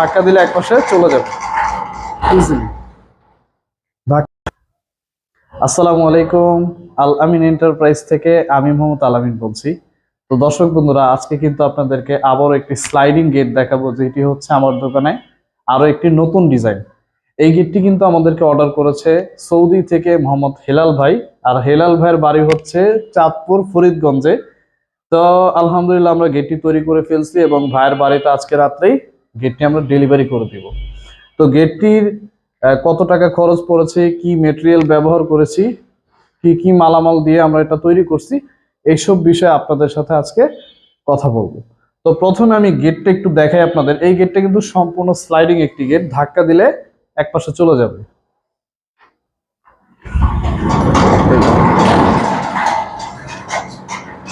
ধাক্কা দিলে একপাশে চলে যাবে ইজিলি। আসসালামু আলাইকুম, আল আমিন এন্টারপ্রাইজ থেকে আমি মোহাম্মদ আল আমিন বলছি। তো দর্শক বন্ধুরা, আজকে কিন্তু আপনাদেরকে আবারও একটি স্লাইডিং গেট দেখাবো, যেটি হচ্ছে আমার দোকানে আরো একটি নতুন ডিজাইন। এই গেটটি কিন্তু আমাদেরকে অর্ডার করেছে সৌদি থেকে মোহাম্মদ হেলাল ভাই। আর হেলাল ভাইয়ের বাড়ি হচ্ছে চাঁদপুর ফরিদগঞ্জে। তো আলহামদুলিল্লাহ আমরা গেটটি তৈরি করে ফেলছি এবং ভাইয়ের বাড়িতে আজকে রাত্রেই গেটটি আমরা ডেলিভারি করে দিব। তো গেটটির কত টাকা খরচ পড়েছে, কি মেটেরিয়াল ব্যবহার করেছি, কি কি মালামাল দিয়ে আমরা এটা তৈরি করছি, এইসব বিষয়ে আপনাদের সাথে আজকে কথা বলবো। তো প্রথমে আমি গেটটা একটু দেখাই আপনাদের। এই গেটটা কিন্তু সম্পূর্ণ স্লাইডিং একটি গেট, ধাক্কা দিলে একপাশে চলে যাবে।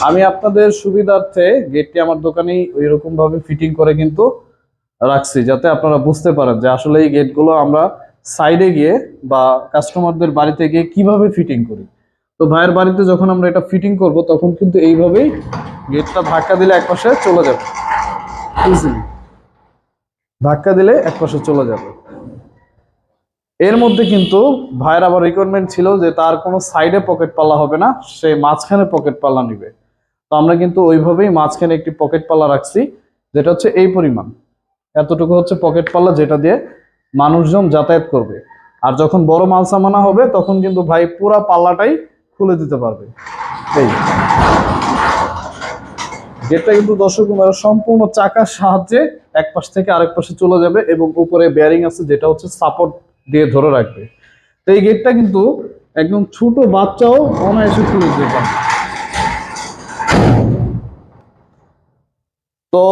আমি আপনাদের সুবিধার্থে গেটটি আমার দোকানেই ওইরকম ভাবে ফিটিং করে কিন্তু রাখছি, যাতে আপনারা বুঝতে পারেন যে আসলে এই গেটগুলো আমরা সাইডে গিয়ে বা কাস্টমারদের বাড়িতে গিয়ে কিভাবে ফিটিং করি। তো ভাইয়ের বাড়িতে যখন আমরা এটা ফিটিং করব তখন কিন্তু এইভাবেই গেটটা ধাক্কা দিলে একপাশে চলে যাবে ইজিলি। ধাক্কা দিলে একপাশে চলে যাবে। এর মধ্যে কিন্তু ভাইয়ের আবার রিকোয়ারমেন্ট ছিল যে তার কোনো সাইডে পকেট পাল্লা হবে না, সে মাঝখানে পকেট পাল্লা নিবে। তো আমরা কিন্তু ওইভাবেই মাঝখানে একটি পকেট পাল্লা রাখছি, যেটা হচ্ছে এই পরিমাণ। এতটুকু হচ্ছে পকেট পাল্লা, যেটা দিয়ে মানুষজন যাতায়াত করবে। আর যখন বড় মাল সামানা হবে তখন কিন্তু ভাই পুরা পাল্লাটাই খুলে দিতে পারবে। এই গেটটা কিন্তু দর্শক সম্পূর্ণ চাকার সাহায্যে এক পাশ থেকে আরেক পাশে চলে যাবে এবং উপরে বেয়ারিং আছে, যেটা হচ্ছে সাপোর্ট দিয়ে ধরে রাখবে। তো এই গেটটা কিন্তু একদম ছোট বাচ্চাও অনায়াসে খুলে দিতে পারবে। তো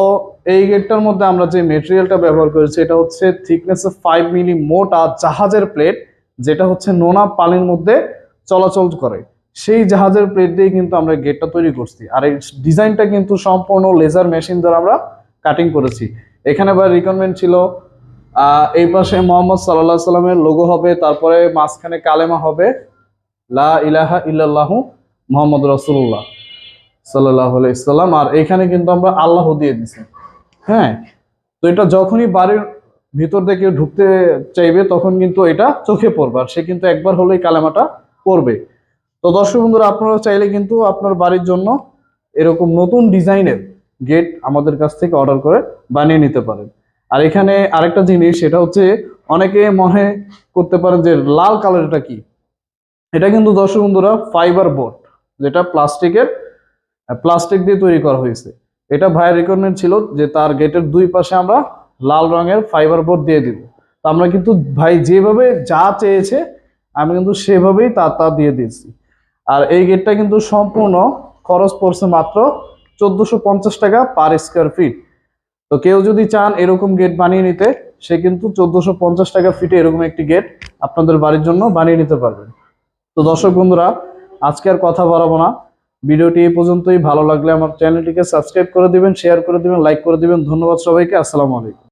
এই গেটটার মধ্যে আমরা যে মেটেরিয়ালটা ব্যবহার করেছি এটা হচ্ছে থিকনেস 5 মিলি মোটা জাহাজের প্লেট, যেটা হচ্ছে নোনা পানির মধ্যে চলাচল করে। সেই জাহাজের প্লেট দিয়ে কিন্তু আমরা গেটটা তৈরি করছি। আর এই ডিজাইনটা কিন্তু সম্পূর্ণ লেজার মেশিন দ্বারা আমরা কাটিং করেছি। এখানে আবার রিকোয়ারমেন্ট ছিল এই পাশে মোহাম্মদ সাল্লাল্লাহু আলাইহি সাল্লামের লোগো হবে, তারপরে মাঝখানে কালেমা হবে লা ইলাহা ইল্লাল্লাহু মুহাম্মদ রাসূলুল্লাহ সাল্লাল্লাহু আলাইহি সাল্লাম। আর এখানে কিন্তু আমরা আল্লাহ দিয়ে দিছি। হ্যাঁ, তো এটা যখনই বাড়ির ভিতর থেকে ঢুকতে চাইবে তখন কিন্তু এটা চোখে পড়বে, আর সে কিন্তু একবার হলেই কালেমাটা পড়বে। তো দর্শক বন্ধুরা, আপনারা চাইলে কিন্তু আপনার বাড়ির জন্য এরকম নতুন ডিজাইনের গেট আমাদের কাছ থেকে অর্ডার করে বানিয়ে নিতে পারেন। আর এখানে আরেকটা জিনিস, সেটা হচ্ছে অনেকে মনে করতে পারেন যে লাল কালার এটা কি। এটা কিন্তু দর্শক বন্ধুরা ফাইবার বোর্ড, যেটা প্লাস্টিক দিয়ে তৈরি করা হয়েছে। এটা ভাইয়ের রিকোয়ারমেন্ট ছিল যে তার গেটের দুই পাশে আমরা লাল রঙের ফাইবার বোর্ড দিয়ে দিব। তো আমরা কিন্তু ভাই যেভাবে যা চেয়েছে আমি কিন্তু সেভাবেই তা দিয়ে দিয়েছি। আর এই গেটটা কিন্তু সম্পূর্ণ খরচ পড়ছে মাত্র 1450 টাকা পার স্কোয়ার ফিট। তো কেউ যদি চান এরকম গেট বানিয়ে নিতে, সে কিন্তু 1450 টাকা ফিটে এরকম একটি গেট আপনাদের বাড়ির জন্য বানিয়ে নিতে পারবেন। তো দর্শক বন্ধুরা, আজকে আর কথা বাড়াবো না, ভিডিওটি এই পর্যন্তই। ভালো লাগলে আমার চ্যানেলটিকে সাবস্ক্রাইব করে দিবেন, শেয়ার করে দিবেন, লাইক করে দিবেন। ধন্যবাদ সবাইকে। আসসালামু আলাইকুম।